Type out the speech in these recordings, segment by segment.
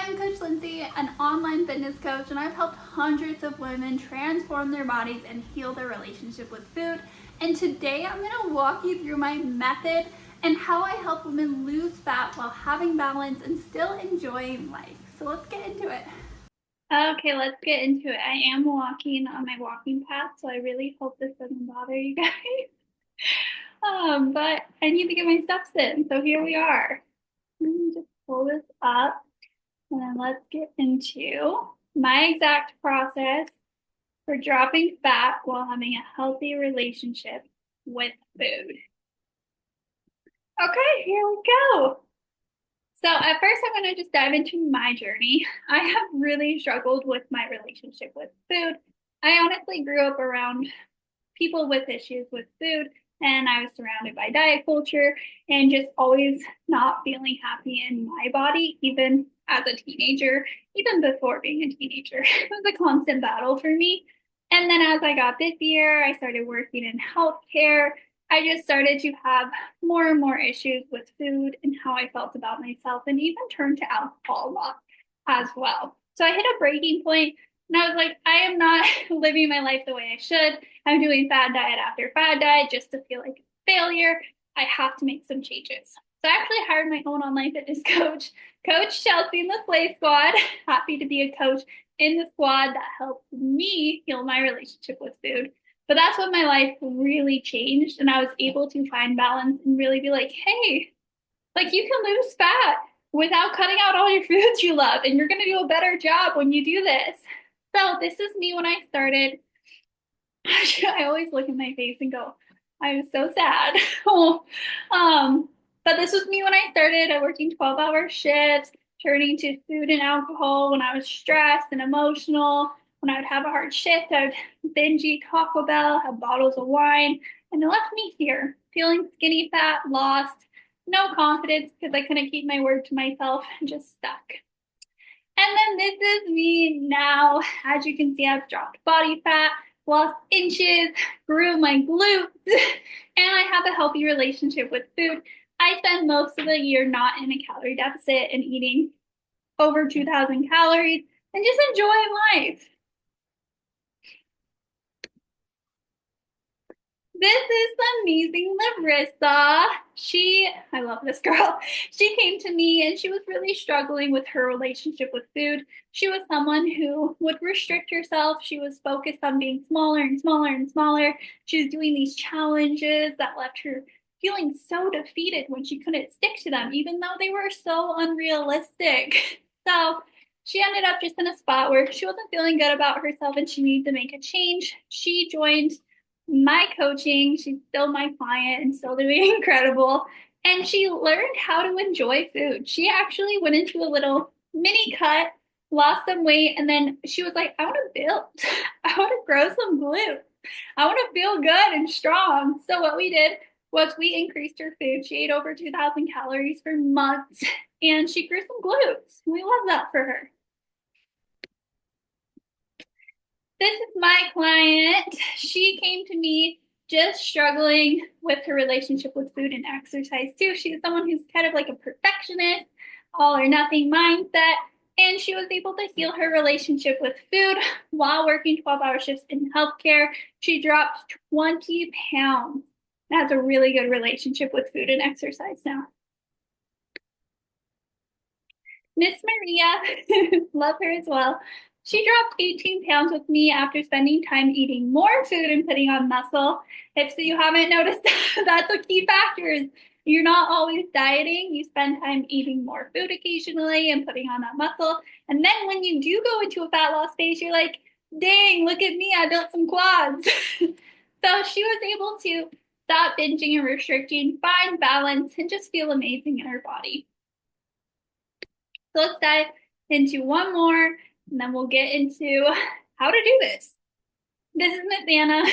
I'm Coach Lindsay, an online fitness coach, and I've helped hundreds of women transform their bodies and heal their relationship with food. And today I'm going to walk you through my method and how I help women lose fat while having balance and still enjoying life. So let's get into it. Okay, let's get into it. I am walking on my walking path, so I really hope this doesn't bother you guys. But I need to get my steps in, so here we are. Let me just pull this up. And then let's get into my exact process for dropping fat while having a healthy relationship with food. Okay, here we go. So at first I'm going to just dive into my journey. I have really struggled with my relationship with food. I honestly grew up around people with issues with food, and I was surrounded by diet culture and just always not feeling happy in my body, even as a teenager, even before being a teenager. It was a constant battle for me. And then as I got busier, I started working in healthcare. I just started to have more and more issues with food and how I felt about myself, and even turned to alcohol a lot as well. So I hit a breaking point, and I was like, I am not living my life the way I should. I'm doing fad diet after fad diet just to feel like a failure. I have to make some changes. So I actually hired my own online fitness coach, Coach Chelsea in the Slay Squad. Happy to be a coach in the squad that helps me heal my relationship with food. But that's when my life really changed, and I was able to find balance and really be like, hey, like you can lose fat without cutting out all your foods you love, and you're going to do a better job when you do this. So this is me when I started. I always look in my face and go, I'm so sad. But this was me when I started. Working 12-hour shifts, turning to food and alcohol when I was stressed and emotional. When I would have a hard shift, I would binge eat Taco Bell, have bottles of wine, and it left me here, feeling skinny, fat, lost, no confidence because I couldn't keep my word to myself, and just stuck. And then this is me now. As you can see, I've dropped body fat, lost inches, grew my glutes, and I have a healthy relationship with food. I spend most of the year not in a calorie deficit and eating over 2,000 calories and just enjoying life. This is the amazing Larissa. I love this girl. She came to me and she was really struggling with her relationship with food. She was someone who would restrict herself. She was focused on being smaller and smaller and smaller. She was doing these challenges that left her feeling so defeated when she couldn't stick to them, even though they were so unrealistic. So she ended up just in a spot where she wasn't feeling good about herself and she needed to make a change. She joined my coaching. She's still my client and still doing incredible. And she learned how to enjoy food. She actually went into a little mini cut, lost some weight, and then she was like, I want to build. I want to grow some glutes. I want to feel good and strong. So what we did was we increased her food. She ate over 2,000 calories for months, and she grew some glutes. We love that for her. This is my client. She came to me just struggling with her relationship with food and exercise too. She's someone who's kind of like a perfectionist, all or nothing mindset, and she was able to heal her relationship with food while working 12-hour shifts in healthcare. She dropped 20 pounds and has a really good relationship with food and exercise now. Miss Maria, love her as well. She dropped 18 pounds with me after spending time eating more food and putting on muscle. If you haven't noticed, that's a key factor is you're not always dieting. You spend time eating more food occasionally and putting on that muscle. And then when you do go into a fat loss phase, you're like, dang, look at me, I built some quads. So she was able to stop binging and restricting, find balance, and just feel amazing in her body. So let's dive into one more, and then we'll get into how to do this. This is Miss Anna.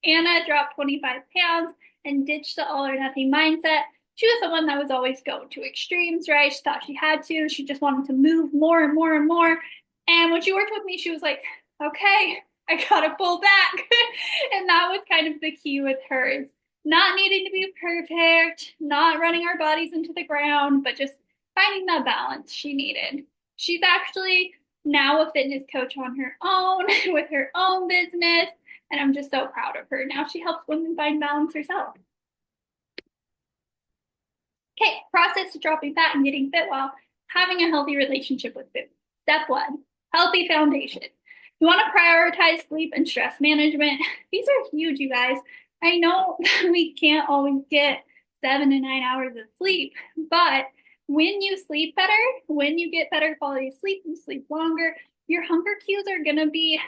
Anna dropped 25 pounds and ditched the all or nothing mindset. She was someone that was always going to extremes, right? She thought she had to. She just wanted to move more and more and more. And when she worked with me, she was like, okay, I gotta pull back. And that was kind of the key with her is not needing to be perfect, not running our bodies into the ground, but just finding that balance she needed. She's actually now a fitness coach on her own with her own business. And I'm just so proud of her. Now she helps women find balance herself. Okay, process to dropping fat and getting fit while having a healthy relationship with food. Step one, healthy foundation. You want to prioritize sleep and stress management. These are huge, you guys. I know we can't always get 7 to 9 hours of sleep, but when you sleep better, when you get better quality sleep, you sleep longer, your hunger cues are going to be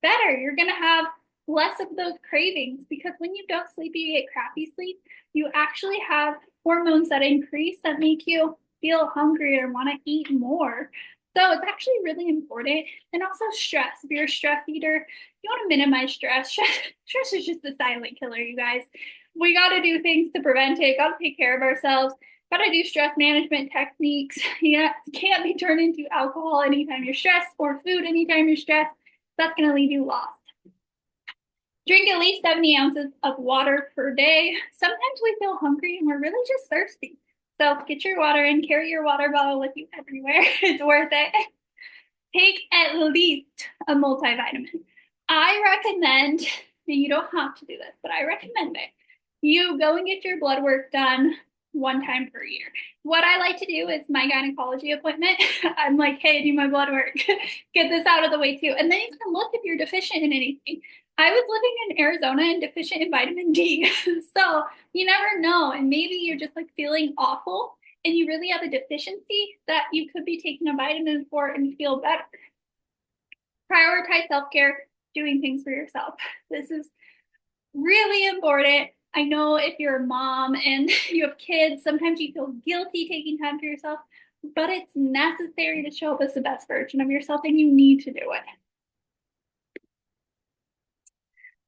better. You're going to have less of those cravings because when you don't sleep, you get crappy sleep. You actually have hormones that increase that make you feel hungry or want to eat more. So it's actually really important. And also stress. If you're a stress eater, you want to minimize stress. Stress is just a silent killer, you guys. We got to do things to prevent it. Got to take care of ourselves. Got to do stress management techniques. You can't be turned into alcohol anytime you're stressed or food anytime you're stressed. That's going to leave you lost. Drink at least 70 ounces of water per day. Sometimes we feel hungry and we're really just thirsty. So get your water in, carry your water bottle with you everywhere. It's worth it. Take at least a multivitamin. I recommend, and you don't have to do this, but I recommend it. You go and get your blood work done 1 time per year. What I like to do is my gynecology appointment. I'm like, hey, do my blood work. Get this out of the way too. And then you can look if you're deficient in anything. I was living in Arizona and deficient in vitamin D. So you never know. And maybe you're just like feeling awful and you really have a deficiency that you could be taking a vitamin for and feel better. Prioritize self-care, doing things for yourself. This is really important. I know if you're a mom and you have kids, sometimes you feel guilty taking time for yourself, but it's necessary to show up as the best version of yourself and you need to do it.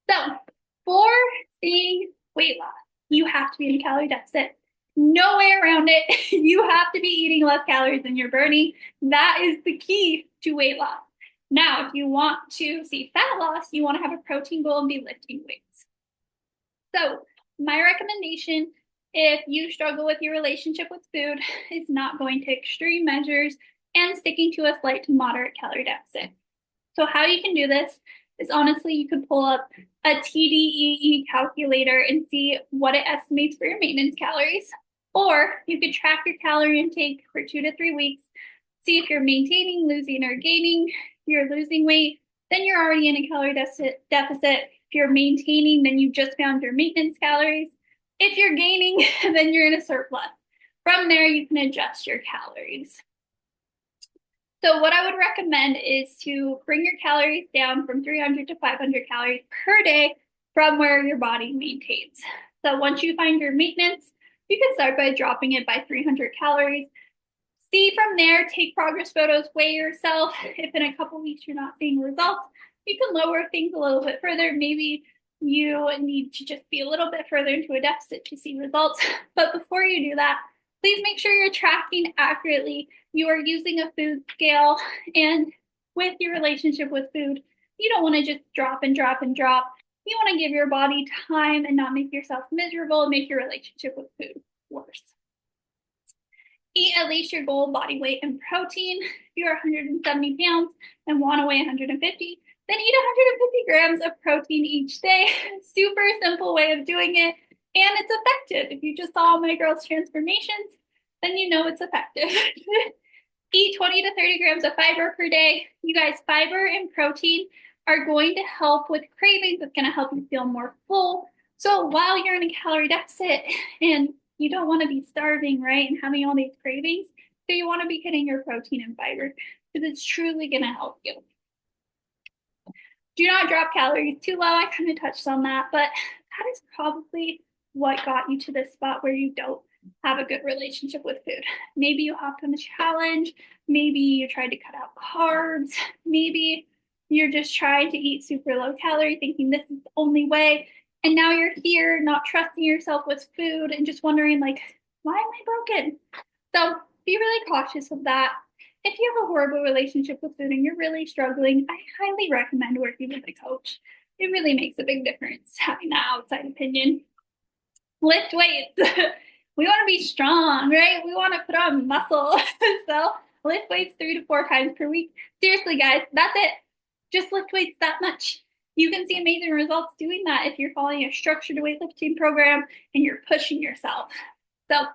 So for seeing weight loss, you have to be in a calorie deficit. No way around it. You have to be eating less calories than you're burning. That is the key to weight loss. Now, if you want to see fat loss, you want to have a protein goal and be lifting weights. So my recommendation, if you struggle with your relationship with food, is not going to extreme measures and sticking to a slight to moderate calorie deficit. So how you can do this is honestly, you could pull up a TDEE calculator and see what it estimates for your maintenance calories. Or you could track your calorie intake for 2 to 3 weeks, see if you're maintaining, losing, or gaining. If you're losing weight, then you're already in a calorie deficit. If you're maintaining, then you just found your maintenance calories. If you're gaining, then you're in a surplus. From there, you can adjust your calories. So what I would recommend is to bring your calories down from 300 to 500 calories per day from where your body maintains. So once you find your maintenance, you can start by dropping it by 300 calories. See from there, take progress photos, weigh yourself. If in a couple weeks you're not seeing results, you can lower things a little bit further. Maybe you need to just be a little bit further into a deficit to see results. But before you do that, please make sure you're tracking accurately. You are using a food scale, and with your relationship with food, you don't want to just drop and drop and drop. You want to give your body time and not make yourself miserable and make your relationship with food worse. Eat at least your goal body weight and protein. If you're 170 pounds and want to weigh 150, then eat 150 grams of protein each day. Super simple way of doing it, and it's effective. If you just saw my girls' transformations, then you know it's effective. Eat 20 to 30 grams of fiber per day. You guys, fiber and protein are going to help with cravings. It's going to help you feel more full. So while you're in a calorie deficit and you don't want to be starving, right, and having all these cravings, so you want to be getting your protein and fiber because it's truly going to help you. Do not drop calories too low. I kind of touched on that, but that is probably what got you to this spot where you don't have a good relationship with food. Maybe you hopped on a challenge. Maybe you tried to cut out carbs. Maybe you're just trying to eat super low calorie, thinking this is the only way. And now you're here, not trusting yourself with food and just wondering, like, why am I broken? So be really cautious of that. If you have a horrible relationship with food and you're really struggling, I highly recommend working with a coach. It really makes a big difference having that outside opinion. Lift weights. We want to be strong, right? We want to put on muscle. So Lift weights 3 to 4 times per week. Seriously, guys, that's it. Just lift weights that much. You can see amazing results doing that if you're following a structured weightlifting program and you're pushing yourself. So,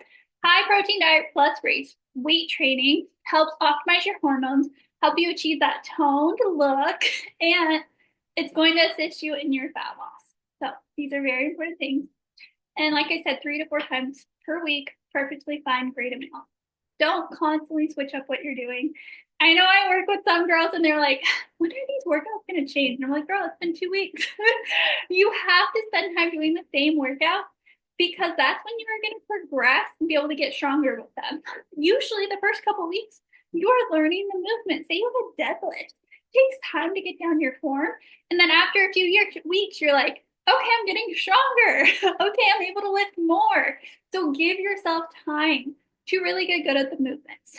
high protein diet plus weight training helps optimize your hormones, help you achieve that toned look, and it's going to assist you in your fat loss. So, these are very important things. And like I said, 3 to 4 times per week, perfectly fine, great amount. Don't constantly switch up what you're doing. I know I work with some girls and they're like, when are these workouts going to change? And I'm like, girl, it's been 2 weeks. You have to spend time doing the same workout because that's when you are going to progress and be able to get stronger with them. Usually the first couple weeks, you are learning the movement. Say you have a deadlift. It takes time to get down your form. And then after a few weeks, you're like, okay, I'm getting stronger. Okay, I'm able to lift more. So give yourself time to really get good at the movements.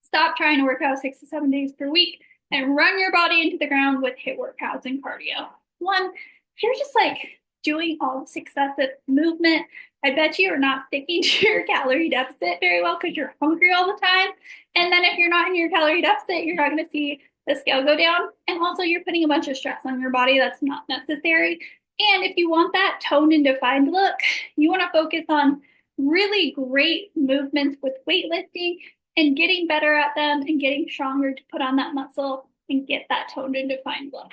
Stop trying to work out 6 to 7 days per week and run your body into the ground with HIIT workouts and cardio. One, if you're just like doing all this excessive movement, I bet you are not sticking to your calorie deficit very well because you're hungry all the time. And then if you're not in your calorie deficit, you're not going to see the scale go down. And also you're putting a bunch of stress on your body that's not necessary. And if you want that toned and defined look, you want to focus on really great movements with weightlifting and getting better at them and getting stronger to put on that muscle and get that toned and defined look.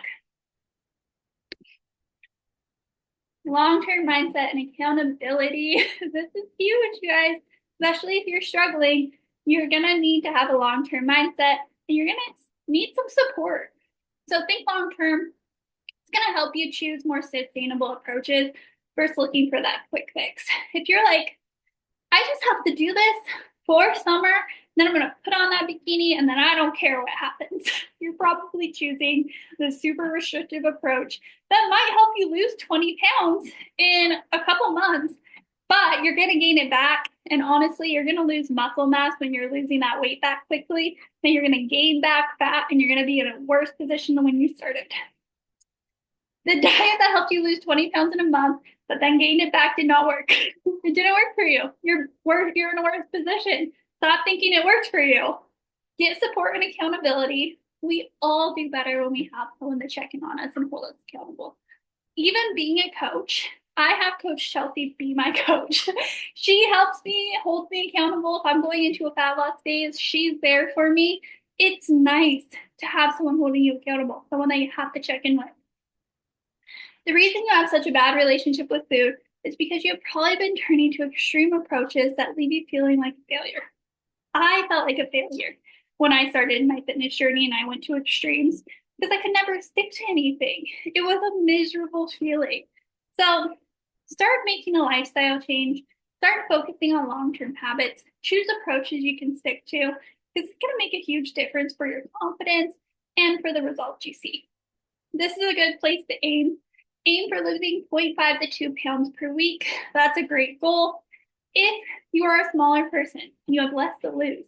Long-term mindset and accountability. This is huge, you guys, especially if you're struggling. You're going to need to have a long-term mindset and you're going to need some support. So think long-term. It's going to help you choose more sustainable approaches versus looking for that quick fix. If you're like, I just have to do this for summer, then I'm going to put on that bikini and then I don't care what happens. You're probably choosing the super restrictive approach that might help you lose 20 pounds in a couple months, but you're going to gain it back. And honestly, you're going to lose muscle mass when you're losing that weight back quickly. Then you're going to gain back fat and you're going to be in a worse position than when you started. The diet that helped you lose 20 pounds in a month, but then gained it back did not work. It didn't work for you. You're in a worse position. Stop thinking it worked for you. Get support and accountability. We all do better when we have someone to check in on us and hold us accountable. Even being a coach, I have Coach Chelsea be my coach. She helps me, holds me accountable. If I'm going into a fat loss phase, she's there for me. It's nice to have someone holding you accountable, someone that you have to check in with. The reason you have such a bad relationship with food is because you have probably been turning to extreme approaches that leave you feeling like a failure. I felt like a failure when I started my fitness journey and I went to extremes because I could never stick to anything. It was a miserable feeling. So start making a lifestyle change, start focusing on long-term habits, choose approaches you can stick to because it's going to make a huge difference for your confidence and for the results you see. This is a good place to aim. Aim for losing 0.5 to 2 pounds per week. That's a great goal. If you are a smaller person and you have less to lose,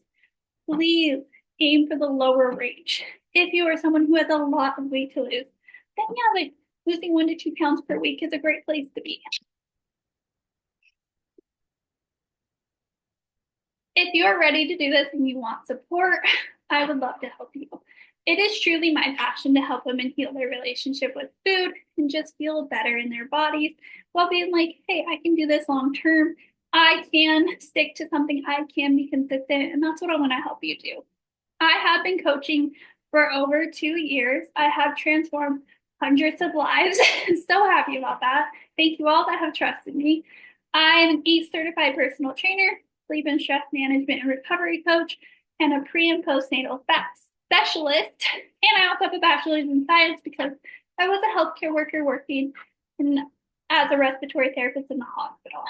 please aim for the lower range. If you are someone who has a lot of weight to lose, then yeah, like losing 1 to 2 pounds per week is a great place to be. If you're ready to do this and you want support, I would love to help you. It is truly my passion to help women heal their relationship with food and just feel better in their bodies while being like, hey, I can do this long term. I can stick to something. I can be consistent. And that's what I want to help you do. I have been coaching for over 2 years. I have transformed hundreds of lives. So happy about that. Thank you all that have trusted me. I'm an ACE certified personal trainer, sleep and stress management and recovery coach, and a pre and postnatal fat specialist. And I also have a bachelor's in science because I was a healthcare worker working as a respiratory therapist in the hospital.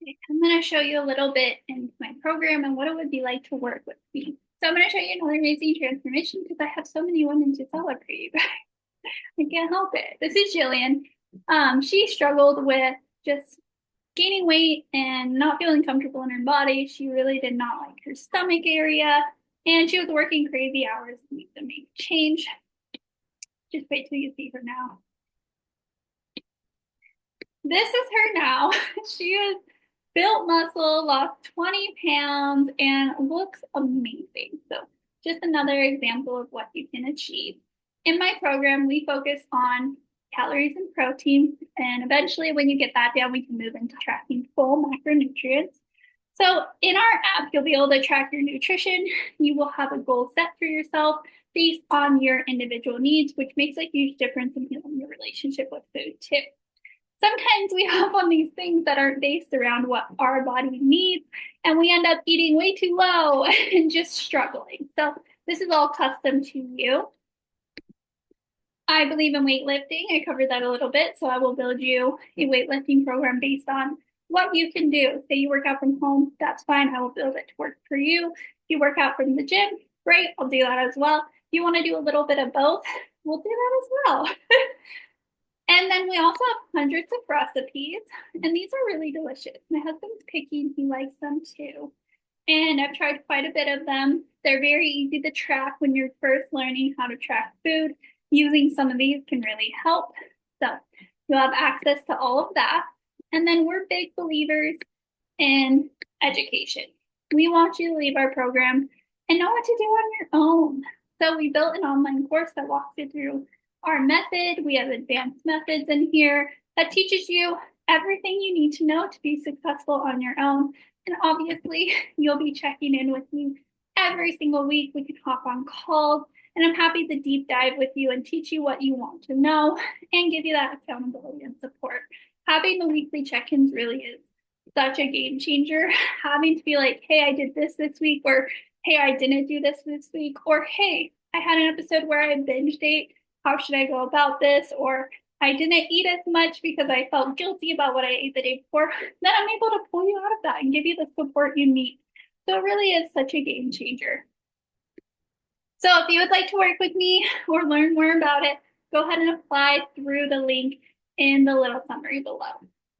Okay, I'm going to show you a little bit in my program and what it would be like to work with me. So I'm going to show you another amazing transformation because I have so many women to celebrate. I can't help it. This is Jillian. She struggled with just gaining weight and not feeling comfortable in her body. She really did not like her stomach area. And she was working crazy hours to make them make change. Just wait till you see her now. This is her now. She is built muscle, lost 20 pounds, and looks amazing. So just another example of what you can achieve. In my program, we focus on calories and protein, and eventually when you get that down, we can move into tracking full macronutrients. So in our app, you'll be able to track your nutrition. You will have a goal set for yourself based on your individual needs, which makes a huge difference in your relationship with food too. Sometimes we hop on these things that aren't based around what our body needs, and we end up eating way too low and just struggling. So this is all custom to you. I believe in weightlifting. I covered that a little bit, so I will build you a weightlifting program based on what you can do. Say you work out from home, that's fine. I will build it to work for you. If you work out from the gym, great. I'll do that as well. If you want to do a little bit of both, we'll do that as well. And then we also have hundreds of recipes, and these are really delicious. My husband's picky and he likes them too. And I've tried quite a bit of them. They're very easy to track when you're first learning how to track food. Using some of these can really help. So you'll have access to all of that. And then we're big believers in education. We want you to leave our program and know what to do on your own. So we built an online course that walks you through our method. We have advanced methods in here that teaches you everything you need to know to be successful on your own. And obviously, you'll be checking in with me every single week. We can hop on calls, and I'm happy to deep dive with you and teach you what you want to know and give you that accountability and support. Having the weekly check-ins really is such a game changer. Having to be like, hey, I did this week, or hey, I didn't do this week, or hey, I had an episode where I binge ate. How should I go about this? Or I didn't eat as much because I felt guilty about what I ate the day before. Then I'm able to pull you out of that and give you the support you need. So it really is such a game changer. So if you would like to work with me or learn more about it, go ahead and apply through the link in the little summary below.